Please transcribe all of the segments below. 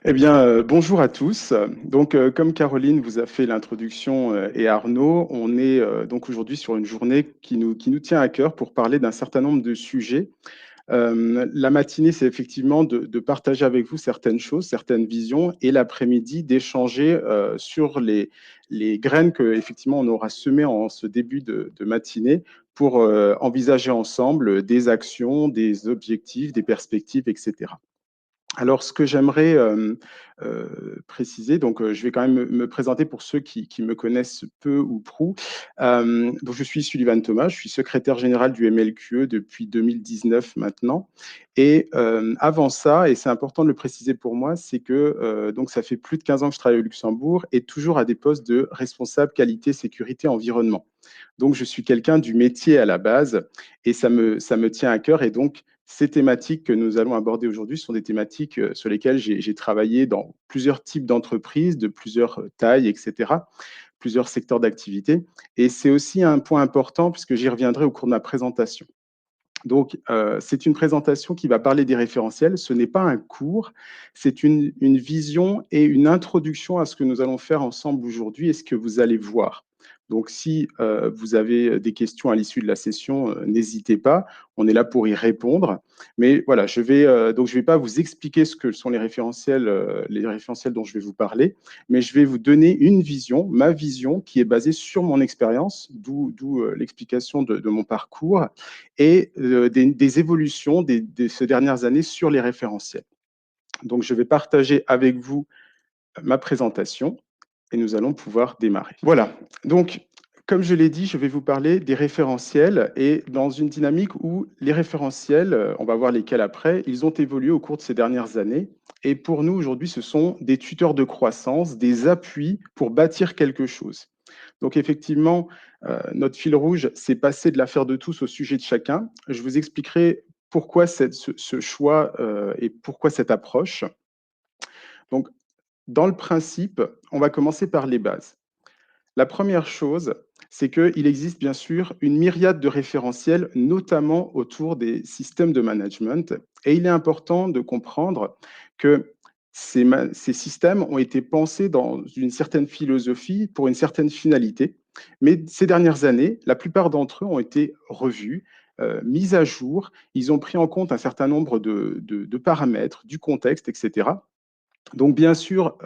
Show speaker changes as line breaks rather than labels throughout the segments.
Eh bien, bonjour à tous. Donc, comme Caroline vous a fait l'introduction et Arnaud, on est donc aujourd'hui sur une journée qui nous tient à cœur pour parler d'un certain nombre de sujets. La matinée, c'est effectivement de partager avec vous certaines choses, certaines visions, et l'après-midi, d'échanger sur les graines que effectivement on aura semées en ce début de matinée pour envisager ensemble des actions, des objectifs, des perspectives, etc. Alors, ce que j'aimerais préciser, donc je vais quand même me présenter pour ceux qui me connaissent peu ou prou. Donc, je suis Sullivan Thomas, je suis secrétaire général du MLQE depuis 2019 maintenant. Et avant ça, et c'est important de le préciser pour moi, c'est que donc ça fait plus de 15 ans que je travaille au Luxembourg et toujours à des postes de responsable qualité, sécurité, environnement. Donc, je suis quelqu'un du métier à la base et ça me tient à cœur. Et donc, ces thématiques que nous allons aborder aujourd'hui sont des thématiques sur lesquelles j'ai travaillé dans plusieurs types d'entreprises, de plusieurs tailles, etc., plusieurs secteurs d'activité. Et c'est aussi un point important puisque j'y reviendrai au cours de ma présentation. Donc, c'est une présentation qui va parler des référentiels. Ce n'est pas un cours, c'est une vision et une introduction à ce que nous allons faire ensemble aujourd'hui et ce que vous allez voir. Donc, si vous avez des questions à l'issue de la session, n'hésitez pas. On est là pour y répondre. Mais voilà, je vais pas vous expliquer ce que sont les référentiels dont je vais vous parler, mais je vais vous donner une vision, ma vision, qui est basée sur mon expérience, d'où l'explication de mon parcours et des évolutions de ces dernières années sur les référentiels. Donc, je vais partager avec vous ma présentation et nous allons pouvoir démarrer. Voilà, donc comme je l'ai dit, je vais vous parler des référentiels et dans une dynamique où les référentiels, on va voir lesquels après, ils ont évolué au cours de ces dernières années. Et pour nous, aujourd'hui, ce sont des tuteurs de croissance, des appuis pour bâtir quelque chose. Donc effectivement, notre fil rouge, c'est passer de l'affaire de tous au sujet de chacun. Je vous expliquerai pourquoi ce choix et pourquoi cette approche. Donc, dans le principe, on va commencer par les bases. La première chose, c'est qu'il existe bien sûr une myriade de référentiels, notamment autour des systèmes de management. Et il est important de comprendre que ces systèmes ont été pensés dans une certaine philosophie pour une certaine finalité. Mais ces dernières années, la plupart d'entre eux ont été revus, mis à jour. Ils ont pris en compte un certain nombre de paramètres, du contexte, etc. Donc, bien sûr,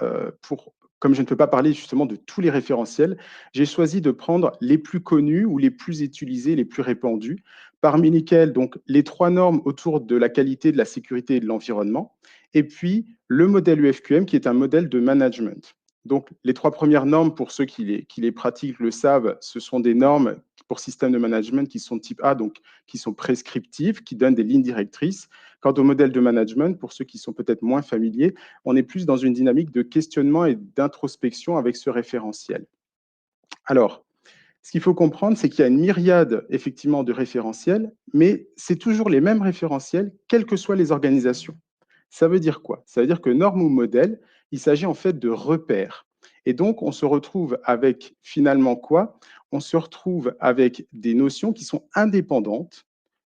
comme je ne peux pas parler justement de tous les référentiels, j'ai choisi de prendre les plus connus ou les plus utilisés, les plus répandus, parmi lesquels donc les trois normes autour de la qualité, de la sécurité et de l'environnement, et puis le modèle UFQM qui est un modèle de management. Donc, les trois premières normes, pour ceux qui les pratiquent le savent, ce sont des normes pour système de management qui sont type A, donc qui sont prescriptives, qui donnent des lignes directrices. Quant au modèle de management, pour ceux qui sont peut-être moins familiers, on est plus dans une dynamique de questionnement et d'introspection avec ce référentiel. Alors, ce qu'il faut comprendre, c'est qu'il y a une myriade, effectivement, de référentiels, mais c'est toujours les mêmes référentiels, quelles que soient les organisations. Ça veut dire quoi? Ça veut dire que norme ou modèle, il s'agit en fait de repères. Et donc, on se retrouve avec finalement quoi? On se retrouve avec des notions qui sont indépendantes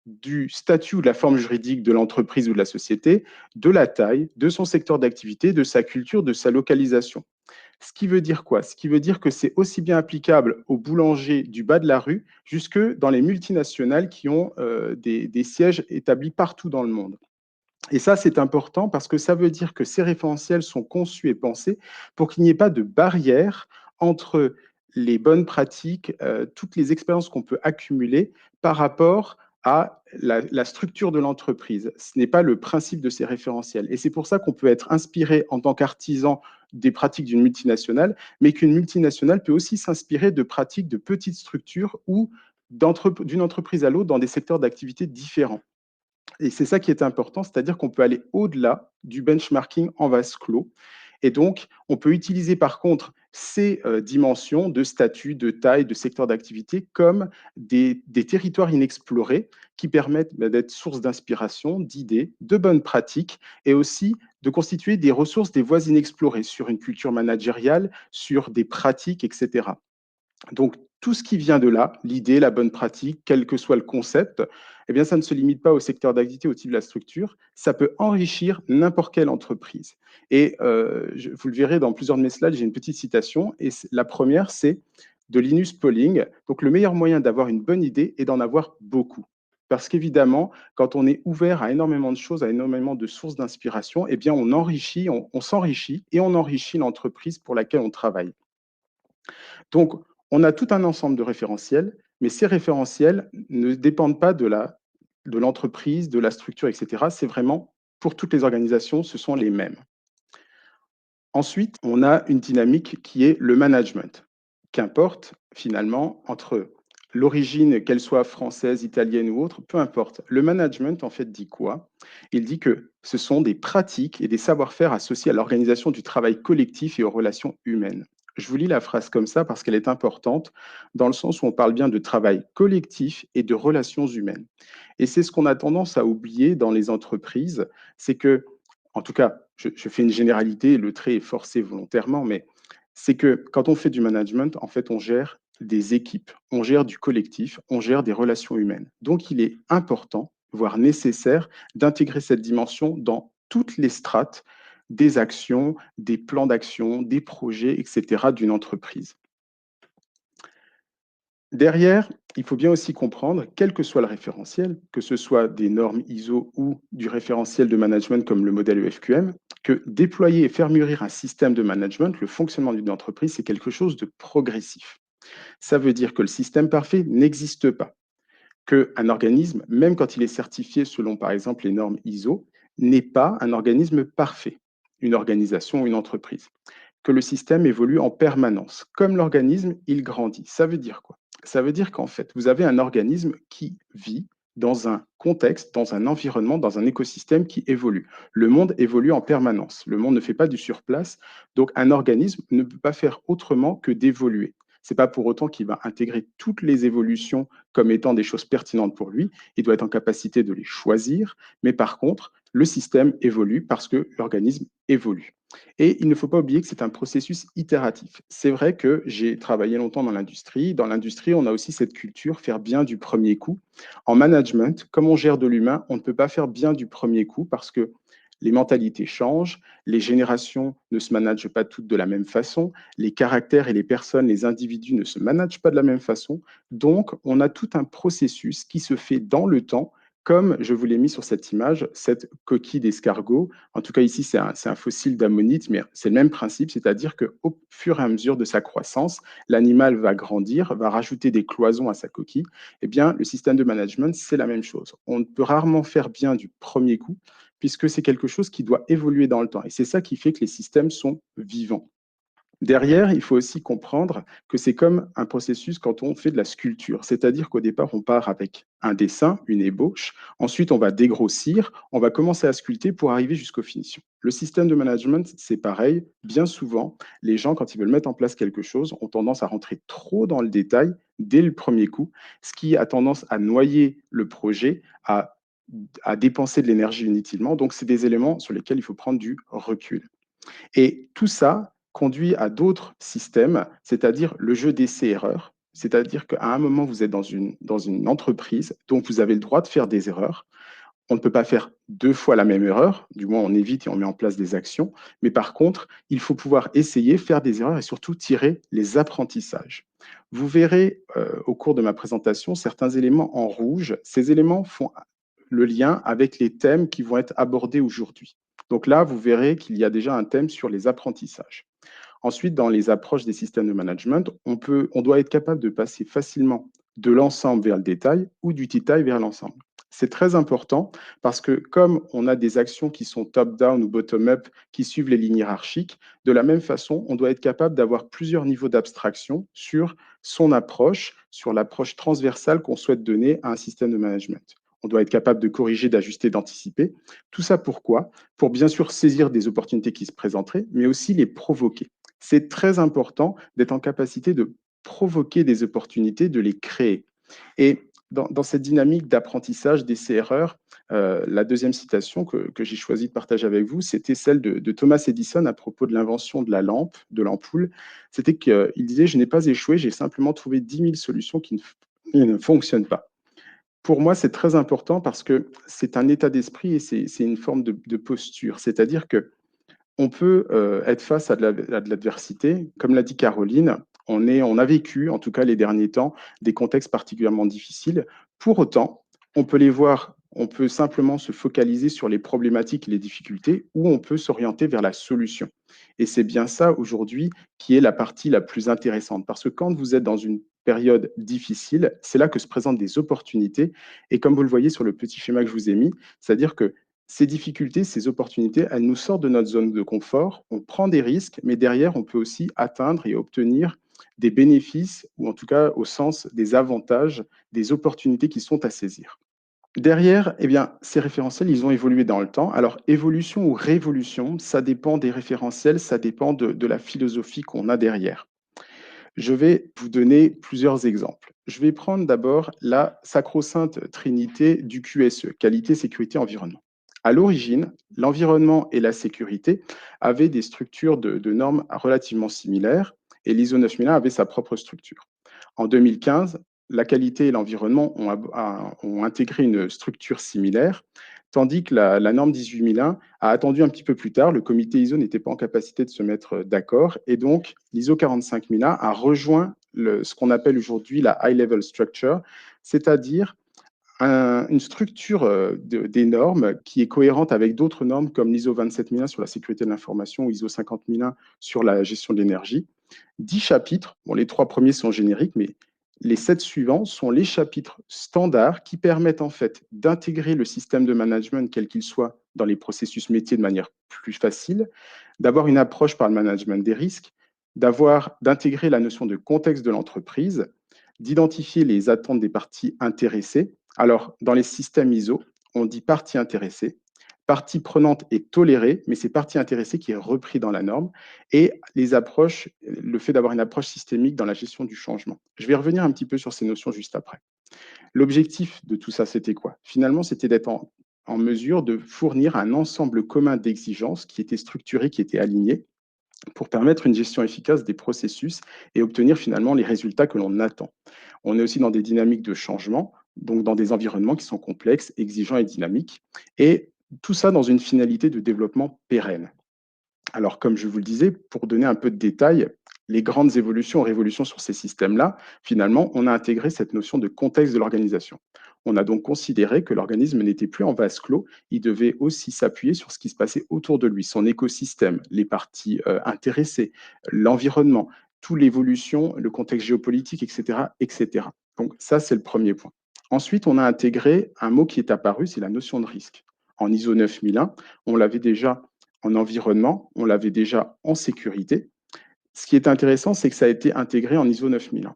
du statut ou de la forme juridique de l'entreprise ou de la société, de la taille, de son secteur d'activité, de sa culture, de sa localisation. Ce qui veut dire quoi? Ce qui veut dire que c'est aussi bien applicable aux boulangers du bas de la rue jusque dans les multinationales qui ont des sièges établis partout dans le monde. Et ça, c'est important parce que ça veut dire que ces référentiels sont conçus et pensés pour qu'il n'y ait pas de barrière entre les bonnes pratiques, toutes les expériences qu'on peut accumuler par rapport à la structure de l'entreprise. Ce n'est pas le principe de ces référentiels. Et c'est pour ça qu'on peut être inspiré en tant qu'artisan des pratiques d'une multinationale, mais qu'une multinationale peut aussi s'inspirer de pratiques de petites structures ou d'une entreprise à l'autre dans des secteurs d'activité différents. Et c'est ça qui est important, c'est-à-dire qu'on peut aller au-delà du benchmarking en vase clos. Et donc, on peut utiliser par contre ces dimensions de statut, de taille, de secteur d'activité comme des territoires inexplorés qui permettent d'être source d'inspiration, d'idées, de bonnes pratiques et aussi de constituer des ressources, des voies inexplorées sur une culture managériale, sur des pratiques, etc. Donc, tout ce qui vient de là, l'idée, la bonne pratique, quel que soit le concept, eh bien, ça ne se limite pas au secteur d'activité, au type de la structure, ça peut enrichir n'importe quelle entreprise. Et vous le verrez dans plusieurs de mes slides, j'ai une petite citation, et la première, c'est de Linus Pauling. Donc, le meilleur moyen d'avoir une bonne idée est d'en avoir beaucoup. Parce qu'évidemment, quand on est ouvert à énormément de choses, à énormément de sources d'inspiration, eh bien, on enrichit, on s'enrichit et on enrichit l'entreprise pour laquelle on travaille. Donc, on a tout un ensemble de référentiels, mais ces référentiels ne dépendent pas de l'entreprise, de la structure, etc. C'est vraiment pour toutes les organisations, ce sont les mêmes. Ensuite, on a une dynamique qui est le management. Qu'importe finalement entre l'origine, qu'elle soit française, italienne ou autre, peu importe. Le management, en fait, dit quoi? Il dit que ce sont des pratiques et des savoir-faire associés à l'organisation du travail collectif et aux relations humaines. Je vous lis la phrase comme ça parce qu'elle est importante, dans le sens où on parle bien de travail collectif et de relations humaines. Et c'est ce qu'on a tendance à oublier dans les entreprises, c'est que, en tout cas, je fais une généralité, le trait est forcé volontairement, mais c'est que quand on fait du management, en fait, on gère des équipes, on gère du collectif, on gère des relations humaines. Donc, il est important, voire nécessaire, d'intégrer cette dimension dans toutes les strates des actions, des plans d'action, des projets, etc. d'une entreprise. Derrière, il faut bien aussi comprendre, quel que soit le référentiel, que ce soit des normes ISO ou du référentiel de management comme le modèle EFQM, que déployer et faire mûrir un système de management, le fonctionnement d'une entreprise, c'est quelque chose de progressif. Ça veut dire que le système parfait n'existe pas, qu'un organisme, même quand il est certifié selon par exemple les normes ISO, n'est pas un organisme parfait, une organisation ou une entreprise, que le système évolue en permanence. Comme l'organisme, il grandit. Ça veut dire quoi? Ça veut dire qu'en fait, vous avez un organisme qui vit dans un contexte, dans un environnement, dans un écosystème qui évolue. Le monde évolue en permanence. Le monde ne fait pas du surplace. Donc, un organisme ne peut pas faire autrement que d'évoluer. Ce n'est pas pour autant qu'il va intégrer toutes les évolutions comme étant des choses pertinentes pour lui. Il doit être en capacité de les choisir. Mais par contre, le système évolue parce que l'organisme évolue. Et il ne faut pas oublier que c'est un processus itératif. C'est vrai que j'ai travaillé longtemps dans l'industrie. Dans l'industrie, on a aussi cette culture, faire bien du premier coup. En management, comme on gère de l'humain, on ne peut pas faire bien du premier coup parce que les mentalités changent, les générations ne se managent pas toutes de la même façon, les caractères et les personnes, les individus ne se managent pas de la même façon. Donc, on a tout un processus qui se fait dans le temps, comme je vous l'ai mis sur cette image, cette coquille d'escargot. En tout cas, ici, c'est un fossile d'ammonite, mais c'est le même principe, c'est-à-dire qu'au fur et à mesure de sa croissance, l'animal va grandir, va rajouter des cloisons à sa coquille. Eh bien, le système de management, c'est la même chose. On peut rarement faire bien du premier coup, puisque c'est quelque chose qui doit évoluer dans le temps. Et c'est ça qui fait que les systèmes sont vivants. Derrière, il faut aussi comprendre que c'est comme un processus quand on fait de la sculpture, c'est-à-dire qu'au départ, on part avec un dessin, une ébauche, ensuite on va dégrossir, on va commencer à sculpter pour arriver jusqu'aux finitions. Le système de management, c'est pareil. Bien souvent, les gens, quand ils veulent mettre en place quelque chose, ont tendance à rentrer trop dans le détail dès le premier coup, ce qui a tendance à noyer le projet, à dépenser de l'énergie inutilement. Donc, c'est des éléments sur lesquels il faut prendre du recul. Et tout ça conduit à d'autres systèmes, c'est-à-dire le jeu d'essai-erreur. C'est-à-dire qu'à un moment, vous êtes dans une entreprise, donc vous avez le droit de faire des erreurs. On ne peut pas faire deux fois la même erreur, du moins on évite et on met en place des actions. Mais par contre, il faut pouvoir essayer, faire des erreurs et surtout tirer les apprentissages. Vous verrez au cours de ma présentation certains éléments en rouge. Ces éléments font le lien avec les thèmes qui vont être abordés aujourd'hui. Donc là, vous verrez qu'il y a déjà un thème sur les apprentissages. Ensuite, dans les approches des systèmes de management, on doit être capable de passer facilement de l'ensemble vers le détail ou du détail vers l'ensemble. C'est très important parce que comme on a des actions qui sont top-down ou bottom-up qui suivent les lignes hiérarchiques, de la même façon, on doit être capable d'avoir plusieurs niveaux d'abstraction sur son approche, sur l'approche transversale qu'on souhaite donner à un système de management. On doit être capable de corriger, d'ajuster, d'anticiper. Tout ça pourquoi? Pour bien sûr saisir des opportunités qui se présenteraient, mais aussi les provoquer. C'est très important d'être en capacité de provoquer des opportunités, de les créer. Et dans cette dynamique d'apprentissage, d'essai-erreur, la deuxième citation que j'ai choisi de partager avec vous, c'était celle de Thomas Edison à propos de l'invention de la lampe, de l'ampoule. C'était qu'il disait: «Je n'ai pas échoué, j'ai simplement trouvé 10 000 solutions qui ne fonctionnent pas». Pour moi, c'est très important parce que c'est un état d'esprit et c'est une forme de posture. C'est-à-dire que on peut être face à de l'adversité. Comme l'a dit Caroline, on a vécu, en tout cas les derniers temps, des contextes particulièrement difficiles. Pour autant, on peut les voir, on peut simplement se focaliser sur les problématiques et les difficultés, ou on peut s'orienter vers la solution. Et c'est bien ça aujourd'hui qui est la partie la plus intéressante. Parce que quand vous êtes dans une période difficile, c'est là que se présentent des opportunités. Et comme vous le voyez sur le petit schéma que je vous ai mis, c'est-à-dire que ces difficultés, ces opportunités, elles nous sortent de notre zone de confort, on prend des risques, mais derrière, on peut aussi atteindre et obtenir des bénéfices, ou en tout cas au sens des avantages, des opportunités qui sont à saisir. Derrière, eh bien, ces référentiels, ils ont évolué dans le temps. Alors, évolution ou révolution, ça dépend des référentiels, ça dépend de la philosophie qu'on a derrière. Je vais vous donner plusieurs exemples. Je vais prendre d'abord la sacro-sainte trinité du QSE, qualité, sécurité, environnement. À l'origine, l'environnement et la sécurité avaient des structures de normes relativement similaires et l'ISO 9001 avait sa propre structure. En 2015, la qualité et l'environnement ont intégré une structure similaire, tandis que la norme 18001 a attendu un petit peu plus tard. Le comité ISO n'était pas en capacité de se mettre d'accord et donc l'ISO 45001 a rejoint ce qu'on appelle aujourd'hui la High Level Structure, c'est-à-dire une structure des normes qui est cohérente avec d'autres normes comme l'ISO 27001 sur la sécurité de l'information ou ISO 50001 sur la gestion de l'énergie. 10 chapitres, bon, les 3 premiers sont génériques, mais les 7 suivants sont les chapitres standards qui permettent en fait d'intégrer le système de management, quel qu'il soit, dans les processus métiers de manière plus facile, d'avoir une approche par le management des risques, d'intégrer la notion de contexte de l'entreprise, d'identifier les attentes des parties intéressées. Alors, dans les systèmes ISO, on dit partie intéressée. Partie prenante est tolérée, mais c'est partie intéressée qui est repris dans la norme. Et les approches, le fait d'avoir une approche systémique dans la gestion du changement. Je vais revenir un petit peu sur ces notions juste après. L'objectif de tout ça, c'était quoi? Finalement, c'était d'être en mesure de fournir un ensemble commun d'exigences qui étaient structurées, qui étaient alignées, pour permettre une gestion efficace des processus et obtenir finalement les résultats que l'on attend. On est aussi dans des dynamiques de changement, donc dans des environnements qui sont complexes, exigeants et dynamiques, et tout ça dans une finalité de développement pérenne. Alors, comme je vous le disais, pour donner un peu de détails, les grandes évolutions, révolutions sur ces systèmes-là, finalement, on a intégré cette notion de contexte de l'organisation. On a donc considéré que l'organisme n'était plus en vase clos, il devait aussi s'appuyer sur ce qui se passait autour de lui, son écosystème, les parties intéressées, l'environnement, toute l'évolution, le contexte géopolitique, etc., etc. Donc ça, c'est le premier point. Ensuite, on a intégré un mot qui est apparu, c'est la notion de risque. En ISO 9001, on l'avait déjà en environnement, on l'avait déjà en sécurité. Ce qui est intéressant, c'est que ça a été intégré en ISO 9001.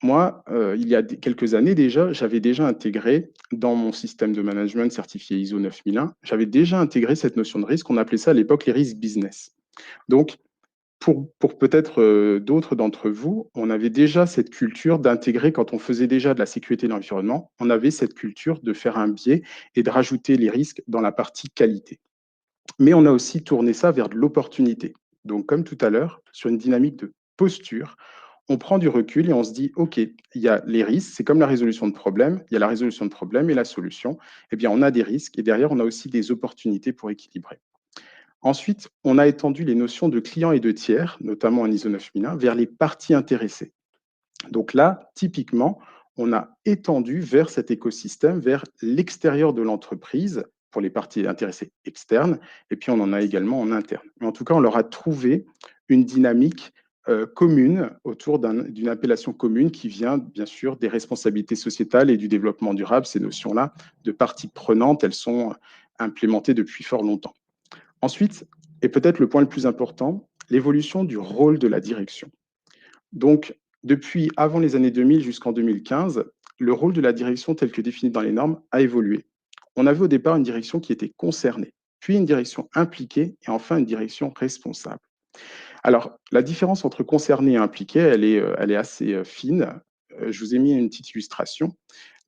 Moi, il y a quelques années déjà, j'avais déjà intégré dans mon système de management certifié ISO 9001, j'avais déjà intégré cette notion de risque. On appelait ça à l'époque les risques business. Donc, pour peut-être d'autres d'entre vous, on avait déjà cette culture d'intégrer, quand on faisait déjà de la sécurité de l'environnement, on avait cette culture de faire un biais et de rajouter les risques dans la partie qualité. Mais on a aussi tourné ça vers de l'opportunité. Donc, comme tout à l'heure, sur une dynamique de posture, on prend du recul et on se dit, OK, il y a les risques, c'est comme la résolution de problèmes, il y a la résolution de problèmes et la solution. Eh bien, on a des risques et derrière, on a aussi des opportunités pour équilibrer. Ensuite, on a étendu les notions de clients et de tiers, notamment en ISO 9001, vers les parties intéressées. Donc là, typiquement, on a étendu vers cet écosystème, vers l'extérieur de l'entreprise, pour les parties intéressées externes, et puis on en a également en interne. Mais en tout cas, on leur a trouvé une dynamique commune autour d'une appellation commune qui vient bien sûr des responsabilités sociétales et du développement durable. Ces notions-là de parties prenantes, elles sont implémentées depuis fort longtemps. Ensuite, et peut-être le point le plus important, l'évolution du rôle de la direction. Donc, depuis avant les années 2000 jusqu'en 2015, le rôle de la direction tel que défini dans les normes a évolué. On avait au départ une direction qui était concernée, puis une direction impliquée et enfin une direction responsable. Alors, la différence entre concernée et impliquée, elle est assez fine. Je vous ai mis une petite illustration.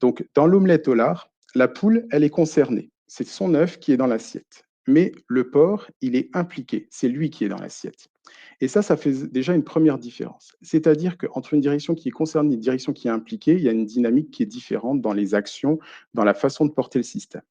Donc, dans l'omelette au lard, la poule, elle est concernée. C'est son œuf qui est dans l'assiette. Mais le porc, il est impliqué. C'est lui qui est dans l'assiette. Et ça fait déjà une première différence. C'est-à-dire qu'entre une direction qui est concernée et une direction qui est impliquée, il y a une dynamique qui est différente dans les actions, dans la façon de porter le système.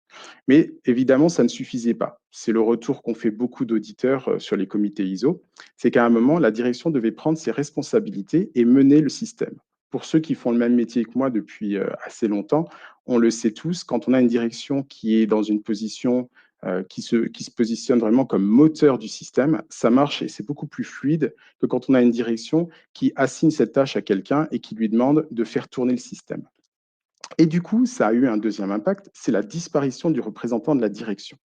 Mais évidemment, ça ne suffisait pas. C'est le retour qu'ont fait beaucoup d'auditeurs sur les comités ISO. C'est qu'à un moment, la direction devait prendre ses responsabilités et mener le système. Pour ceux qui font le même métier que moi depuis assez longtemps, on le sait tous, quand on a une direction qui est dans une position qui se positionne vraiment comme moteur du système, ça marche et c'est beaucoup plus fluide que quand on a une direction qui assigne cette tâche à quelqu'un et qui lui demande de faire tourner le système. Et du coup, ça a eu un deuxième impact, c'est la disparition du représentant de la direction.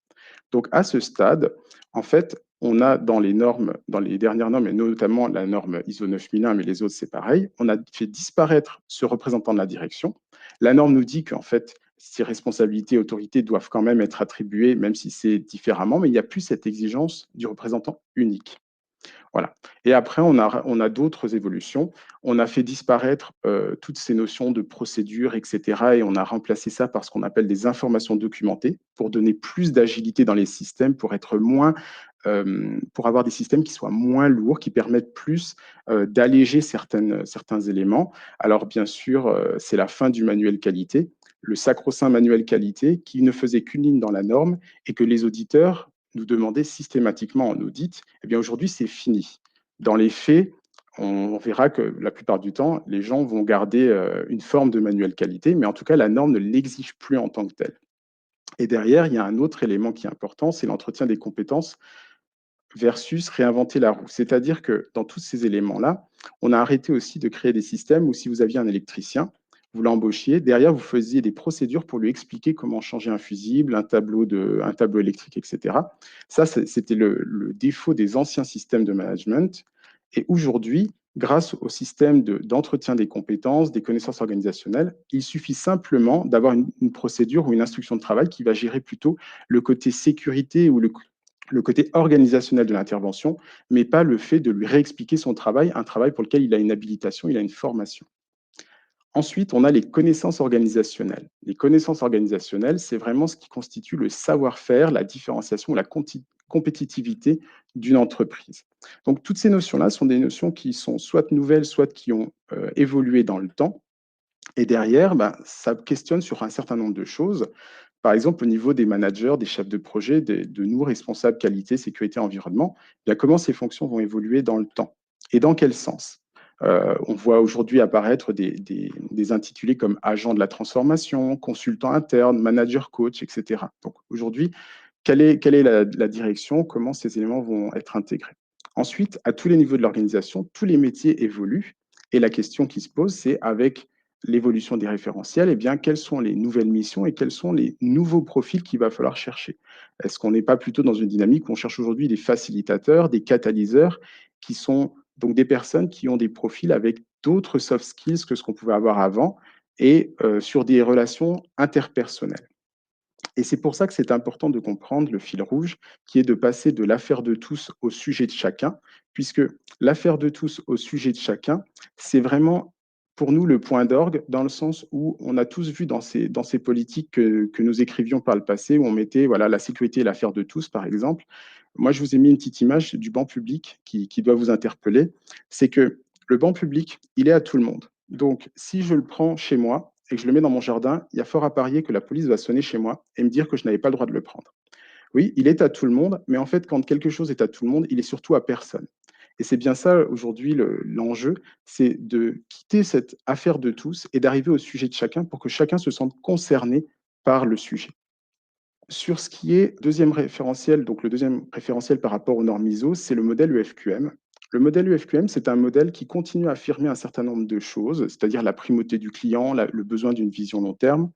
Donc à ce stade, en fait, on a dans les normes, dans les dernières normes, et notamment la norme ISO 9001, mais les autres c'est pareil, on a fait disparaître ce représentant de la direction. La norme nous dit qu'en fait, ces responsabilités et autorités doivent quand même être attribuées, même si c'est différemment, mais il n'y a plus cette exigence du représentant unique. Voilà. Et après, on a d'autres évolutions. On a fait disparaître toutes ces notions de procédure, etc. Et on a remplacé ça par ce qu'on appelle des informations documentées pour donner plus d'agilité dans les systèmes, pour avoir des systèmes qui soient moins lourds, qui permettent plus d'alléger certains éléments. Alors, bien sûr, c'est la fin du manuel qualité, le sacro-saint manuel qualité qui ne faisait qu'une ligne dans la norme et que les auditeurs nous demandaient systématiquement en audit. Eh bien, aujourd'hui, c'est fini. Dans les faits, on verra que la plupart du temps, les gens vont garder une forme de manuel qualité, mais en tout cas, la norme ne l'exige plus en tant que telle. Et derrière, il y a un autre élément qui est important, c'est l'entretien des compétences versus réinventer la roue. C'est-à-dire que dans tous ces éléments-là, on a arrêté aussi de créer des systèmes où si vous aviez un électricien, vous l'embauchiez, derrière, vous faisiez des procédures pour lui expliquer comment changer un fusible, un tableau électrique, etc. Ça, c'était le défaut des anciens systèmes de management. Et aujourd'hui, grâce au système d'entretien des compétences, des connaissances organisationnelles, il suffit simplement d'avoir une procédure ou une instruction de travail qui va gérer plutôt le côté sécurité ou le côté organisationnel de l'intervention, mais pas le fait de lui réexpliquer son travail, un travail pour lequel il a une habilitation, il a une formation. Ensuite, on a les connaissances organisationnelles. Les connaissances organisationnelles, c'est vraiment ce qui constitue le savoir-faire, la différenciation, la compétitivité d'une entreprise. Donc, toutes ces notions-là sont des notions qui sont soit nouvelles, soit qui ont évolué dans le temps. Et derrière, ben, ça questionne sur un certain nombre de choses. Par exemple, au niveau des managers, des chefs de projet, de nous, responsables qualité, sécurité, environnement, bien, comment ces fonctions vont évoluer dans le temps et dans quel sens. On voit aujourd'hui apparaître des intitulés comme agent de la transformation, consultant interne, manager coach, etc. Donc aujourd'hui, quelle est la direction, comment ces éléments vont être intégrés. Ensuite, à tous les niveaux de l'organisation, tous les métiers évoluent et la question qui se pose, c'est avec l'évolution des référentiels, eh bien, quelles sont les nouvelles missions et quels sont les nouveaux profils qu'il va falloir chercher. Est-ce qu'on n'est pas plutôt dans une dynamique où on cherche aujourd'hui des facilitateurs, des catalyseurs, qui sont donc des personnes qui ont des profils avec d'autres soft skills que ce qu'on pouvait avoir avant et sur des relations interpersonnelles. Et c'est pour ça que c'est important de comprendre le fil rouge qui est de passer de l'affaire de tous au sujet de chacun, puisque l'affaire de tous au sujet de chacun, c'est vraiment pour nous le point d'orgue dans le sens où on a tous vu dans ces politiques que nous écrivions par le passé, où on mettait voilà, la sécurité et l'affaire de tous, par exemple. Moi, je vous ai mis une petite image du banc public qui doit vous interpeller. C'est que le banc public, il est à tout le monde. Donc, si je le prends chez moi, et que je le mets dans mon jardin, il y a fort à parier que la police va sonner chez moi et me dire que je n'avais pas le droit de le prendre. Oui, il est à tout le monde, mais en fait, quand quelque chose est à tout le monde, il est surtout à personne. Et c'est bien ça aujourd'hui l'enjeu, c'est de quitter cette affaire de tous et d'arriver au sujet de chacun pour que chacun se sente concerné par le sujet. Sur ce qui est deuxième référentiel, donc le deuxième référentiel par rapport aux normes ISO, c'est le modèle EFQM. Le modèle EFQM, c'est un modèle qui continue à affirmer un certain nombre de choses, c'est-à-dire la primauté du client, le besoin d'une vision long terme,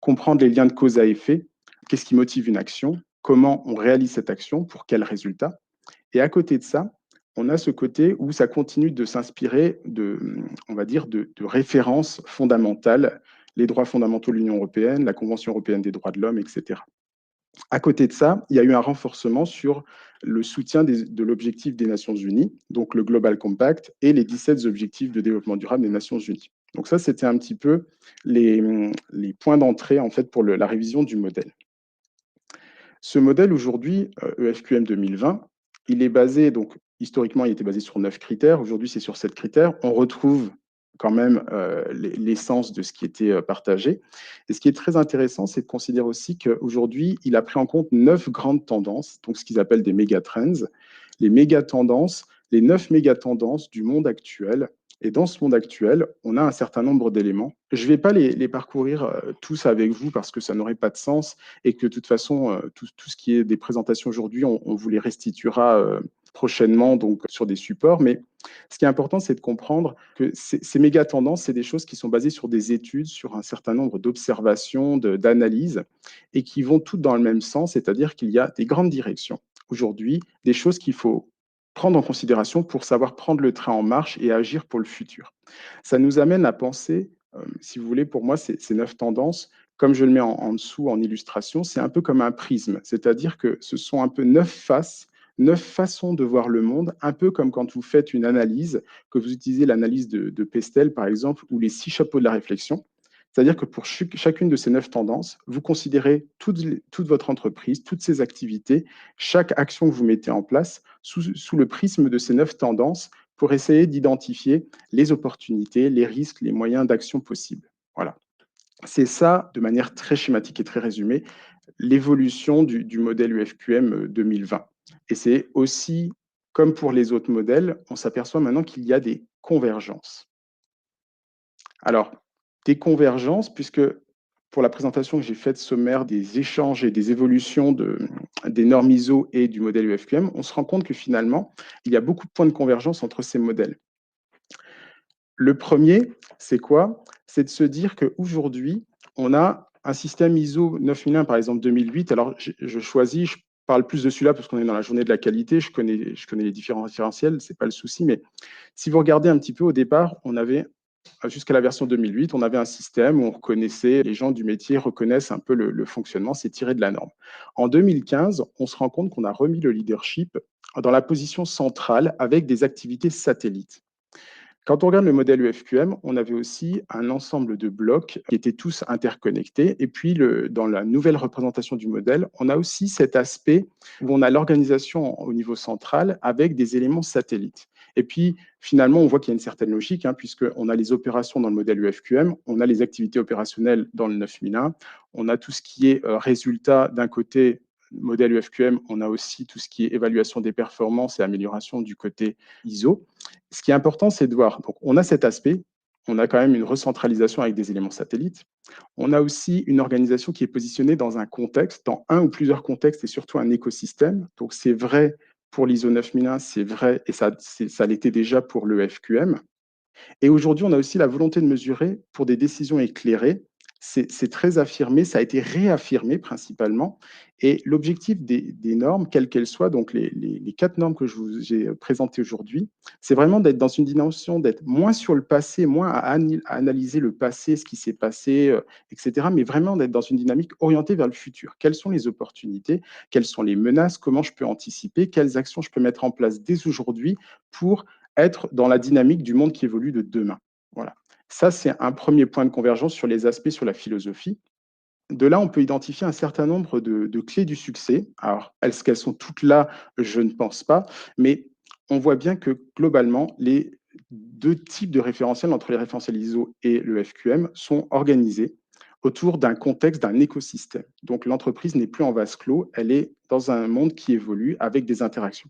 comprendre les liens de cause à effet, qu'est-ce qui motive une action, comment on réalise cette action, pour quel résultat. Et à côté de ça, on a ce côté où ça continue de s'inspirer on va dire, de références fondamentales, les droits fondamentaux de l'Union européenne, la Convention européenne des droits de l'homme, etc. À côté de ça, il y a eu un renforcement sur le soutien de l'objectif des Nations Unies, donc le Global Compact et les 17 objectifs de développement durable des Nations Unies. Donc ça, c'était un petit peu les points d'entrée en fait pour la révision du modèle. Ce modèle aujourd'hui, EFQM 2020, il est basé, donc historiquement, il était basé sur 9 critères. Aujourd'hui, c'est sur 7 critères. On retrouve quand même l'essence de ce qui était partagé. Et ce qui est très intéressant, c'est de considérer aussi qu'aujourd'hui, il a pris en compte 9 grandes tendances, donc ce qu'ils appellent des méga trends. Les méga tendances, les 9 méga tendances du monde actuel. Et dans ce monde actuel, on a un certain nombre d'éléments. Je ne vais pas les parcourir tous avec vous parce que ça n'aurait pas de sens et que de toute façon, tout ce qui est des présentations aujourd'hui, on vous les restituera prochainement donc sur des supports. Mais ce qui est important, c'est de comprendre que ces méga tendances, c'est des choses qui sont basées sur des études, sur un certain nombre d'observations, d'analyses, et qui vont toutes dans le même sens, c'est-à-dire qu'il y a des grandes directions aujourd'hui, des choses qu'il faut prendre en considération pour savoir prendre le train en marche et agir pour le futur. Ça nous amène à penser, si vous voulez, pour moi, ces 9 tendances, comme je le mets en dessous en illustration, c'est un peu comme un prisme, c'est-à-dire que ce sont un peu 9 faces, 9 façons de voir le monde, un peu comme quand vous faites une analyse, que vous utilisez l'analyse de Pestel, par exemple, ou les 6 chapeaux de la réflexion. C'est-à-dire que pour chacune de ces 9 tendances, vous considérez toute votre entreprise, toutes ses activités, chaque action que vous mettez en place sous le prisme de ces 9 tendances pour essayer d'identifier les opportunités, les risques, les moyens d'action possibles. Voilà. C'est ça, de manière très schématique et très résumée, l'évolution du modèle UFQM 2020. Et c'est aussi, comme pour les autres modèles, on s'aperçoit maintenant qu'il y a des convergences. Alors, des convergences, puisque pour la présentation que j'ai faite sommaire des échanges et des évolutions des normes ISO et du modèle UFQM, on se rend compte que finalement, il y a beaucoup de points de convergence entre ces modèles. Le premier, c'est quoi? C'est de se dire qu'aujourd'hui, on a un système ISO 9001, par exemple 2008. Alors, je choisis, je parle plus de celui-là parce qu'on est dans la journée de la qualité, je connais les différents référentiels, ce n'est pas le souci, mais si vous regardez un petit peu au départ, on avait jusqu'à la version 2008, on avait un système où on reconnaissait, les gens du métier reconnaissent un peu le fonctionnement, c'est tiré de la norme. En 2015, on se rend compte qu'on a remis le leadership dans la position centrale avec des activités satellites. Quand on regarde le modèle UFQM, on avait aussi un ensemble de blocs qui étaient tous interconnectés. Et puis, dans la nouvelle représentation du modèle, on a aussi cet aspect où on a l'organisation au niveau central avec des éléments satellites. Et puis, finalement, on voit qu'il y a une certaine logique, puisqu'on a les opérations dans le modèle UFQM, on a les activités opérationnelles dans le 9001, on a tout ce qui est résultat d'un côté modèle UFQM, on a aussi tout ce qui est évaluation des performances et amélioration du côté ISO. Ce qui est important, c'est de voir, donc on a cet aspect, on a quand même une recentralisation avec des éléments satellites. On a aussi une organisation qui est positionnée dans un contexte, dans un ou plusieurs contextes et surtout un écosystème. Donc c'est vrai pour l'ISO 9001, c'est vrai et ça l'était déjà pour le FQM. Et aujourd'hui, on a aussi la volonté de mesurer pour des décisions éclairées. C'est très affirmé, ça a été réaffirmé principalement. Et l'objectif des normes, quelles qu'elles soient, donc les 4 normes que j'ai présentées aujourd'hui, c'est vraiment d'être dans une dimension, d'être moins sur le passé, moins à analyser le passé, ce qui s'est passé, etc., mais vraiment d'être dans une dynamique orientée vers le futur. Quelles sont les opportunités? Quelles sont les menaces? Comment je peux anticiper? Quelles actions je peux mettre en place dès aujourd'hui pour être dans la dynamique du monde qui évolue de demain. Voilà. Ça, c'est un premier point de convergence sur les aspects sur la philosophie. De là, on peut identifier un certain nombre de clés du succès. Alors, est-ce qu'elles sont toutes là? Je ne pense pas. Mais on voit bien que globalement, les deux types de référentiels entre les référentiels ISO et le FQM sont organisés autour d'un contexte, d'un écosystème. Donc, l'entreprise n'est plus en vase clos, elle est dans un monde qui évolue avec des interactions.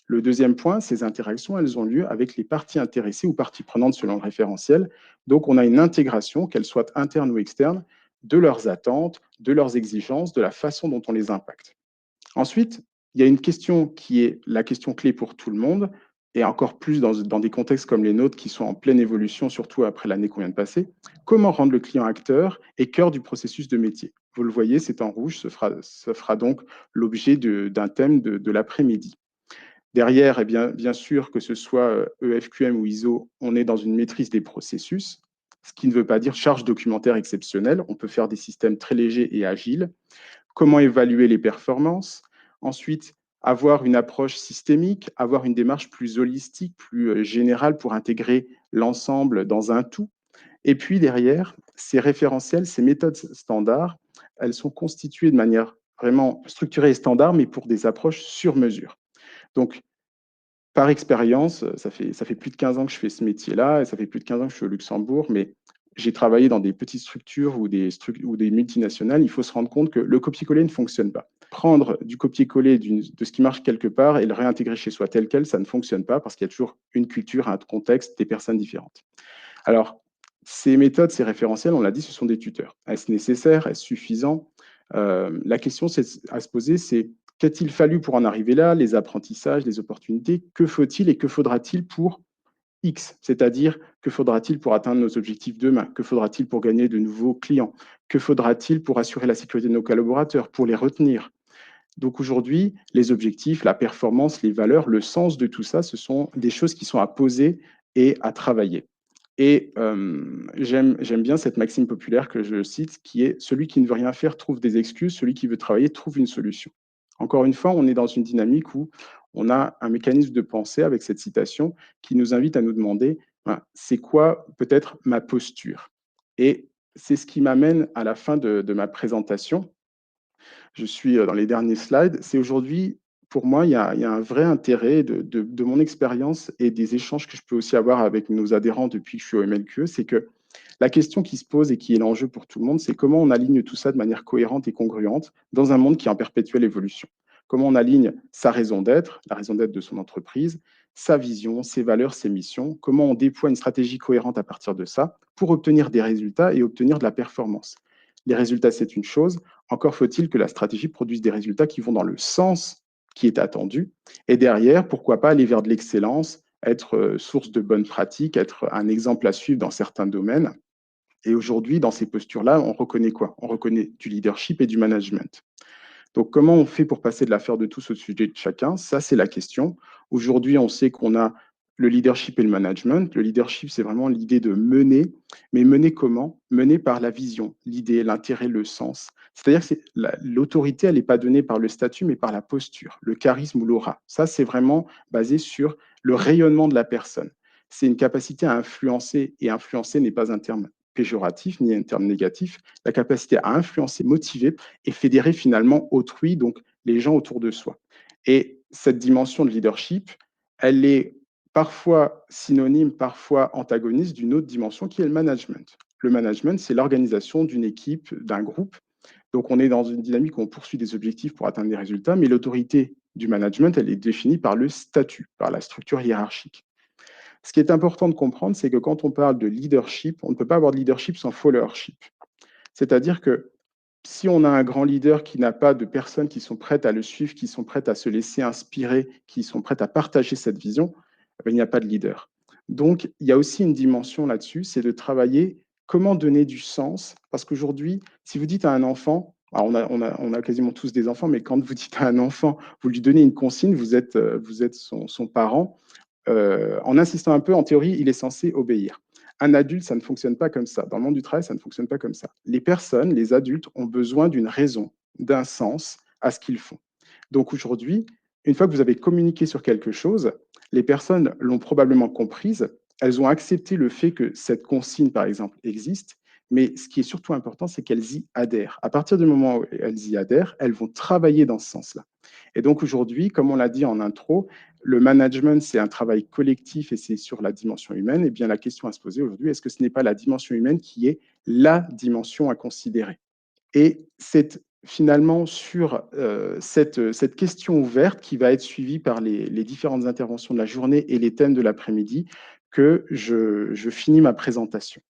Le deuxième point, ces interactions, elles ont lieu avec les parties intéressées ou parties prenantes selon le référentiel. Donc, on a une intégration, qu'elle soit interne ou externe, de leurs attentes, de leurs exigences, de la façon dont on les impacte. Ensuite, il y a une question qui est la question clé pour tout le monde, et encore plus dans des contextes comme les nôtres qui sont en pleine évolution, surtout après l'année qu'on vient de passer. Comment rendre le client acteur et cœur du processus de métier? Vous le voyez, c'est en rouge, ce fera donc l'objet d'un thème de l'après-midi. Derrière, eh bien sûr, que ce soit EFQM ou ISO, on est dans une maîtrise des processus, ce qui ne veut pas dire charge documentaire exceptionnelle. On peut faire des systèmes très légers et agiles. Comment évaluer les performances? Ensuite, avoir une approche systémique, avoir une démarche plus holistique, plus générale pour intégrer l'ensemble dans un tout. Et puis derrière, ces référentiels, ces méthodes standards, elles sont constituées de manière vraiment structurée et standard, mais pour des approches sur mesure. Donc, par expérience, ça fait plus de 15 ans que je fais ce métier-là et ça fait plus de 15 ans que je suis au Luxembourg, mais j'ai travaillé dans des petites structures ou des multinationales. Il faut se rendre compte que le copier-coller ne fonctionne pas. Prendre du copier-coller de ce qui marche quelque part et le réintégrer chez soi tel quel, ça ne fonctionne pas parce qu'il y a toujours une culture, un contexte, des personnes différentes. Alors, ces méthodes, ces référentiels, on l'a dit, ce sont des tuteurs. Est-ce nécessaire? Est-ce suffisant? La question à se poser, c'est qu'a-t-il fallu pour en arriver là? Les apprentissages, les opportunités, que faut-il et que faudra-t-il pour X? C'est-à-dire, que faudra-t-il pour atteindre nos objectifs demain? Que faudra-t-il pour gagner de nouveaux clients? Que faudra-t-il pour assurer la sécurité de nos collaborateurs, pour les retenir? Donc aujourd'hui, les objectifs, la performance, les valeurs, le sens de tout ça, ce sont des choses qui sont à poser et à travailler. Et j'aime bien cette maxime populaire que je cite, qui est: «Celui qui ne veut rien faire trouve des excuses, celui qui veut travailler trouve une solution». Encore une fois, on est dans une dynamique où on a un mécanisme de pensée avec cette citation qui nous invite à nous demander, ben, c'est quoi peut-être ma posture? Et c'est ce qui m'amène à la fin de ma présentation. Je suis dans les derniers slides. C'est aujourd'hui, pour moi, il y a un vrai intérêt de mon expérience et des échanges que je peux aussi avoir avec nos adhérents depuis que je suis au MLQE, c'est que la question qui se pose et qui est l'enjeu pour tout le monde, c'est comment on aligne tout ça de manière cohérente et congruente dans un monde qui est en perpétuelle évolution. Comment on aligne sa raison d'être, la raison d'être de son entreprise, sa vision, ses valeurs, ses missions, comment on déploie une stratégie cohérente à partir de ça pour obtenir des résultats et obtenir de la performance. Les résultats, c'est une chose, encore faut-il que la stratégie produise des résultats qui vont dans le sens qui est attendu. Et derrière, pourquoi pas aller vers de l'excellence, être source de bonnes pratiques, être un exemple à suivre dans certains domaines. Et aujourd'hui, dans ces postures-là, on reconnaît quoi? On reconnaît du leadership et du management. Donc, comment on fait pour passer de l'affaire de tous au sujet de chacun? Ça, c'est la question. Aujourd'hui, on sait qu'on a le leadership et le management. Le leadership, c'est vraiment l'idée de mener, mais mener comment? Mener par la vision, l'idée, l'intérêt, le sens. C'est-à-dire que l'autorité, elle n'est pas donnée par le statut, mais par la posture, le charisme ou l'aura. Ça, c'est vraiment basé sur le rayonnement de la personne. C'est une capacité à influencer, et influencer n'est pas un terme péjoratif ni un terme négatif, la capacité à influencer, motiver et fédérer finalement autrui, donc les gens autour de soi. Et cette dimension de leadership, elle est parfois synonyme, parfois antagoniste d'une autre dimension qui est le management. Le management, c'est l'organisation d'une équipe, d'un groupe. Donc on est dans une dynamique où on poursuit des objectifs pour atteindre des résultats, mais l'autorité du management, elle est définie par le statut, par la structure hiérarchique. Ce qui est important de comprendre, c'est que quand on parle de leadership, on ne peut pas avoir de leadership sans followership. C'est-à-dire que si on a un grand leader qui n'a pas de personnes qui sont prêtes à le suivre, qui sont prêtes à se laisser inspirer, qui sont prêtes à partager cette vision, eh ben, il n'y a pas de leader. Donc, il y a aussi une dimension là-dessus, c'est de travailler comment donner du sens. Parce qu'aujourd'hui, si vous dites à un enfant, alors on a quasiment tous des enfants, mais quand vous dites à un enfant, vous lui donnez une consigne, vous êtes son parent, en insistant un peu, en théorie, il est censé obéir. Un adulte, ça ne fonctionne pas comme ça. Dans le monde du travail, ça ne fonctionne pas comme ça. Les personnes, les adultes, ont besoin d'une raison, d'un sens à ce qu'ils font. Donc aujourd'hui, une fois que vous avez communiqué sur quelque chose, les personnes l'ont probablement comprise, elles ont accepté le fait que cette consigne, par exemple, existe, mais ce qui est surtout important, c'est qu'elles y adhèrent. À partir du moment où elles y adhèrent, elles vont travailler dans ce sens-là. Et donc aujourd'hui, comme on l'a dit en intro, le management, c'est un travail collectif et c'est sur la dimension humaine. Et bien la question à se poser aujourd'hui, est-ce que ce n'est pas la dimension humaine qui est la dimension à considérer? Et c'est finalement sur cette question ouverte qui va être suivie par les différentes interventions de la journée et les thèmes de l'après-midi que je finis ma présentation.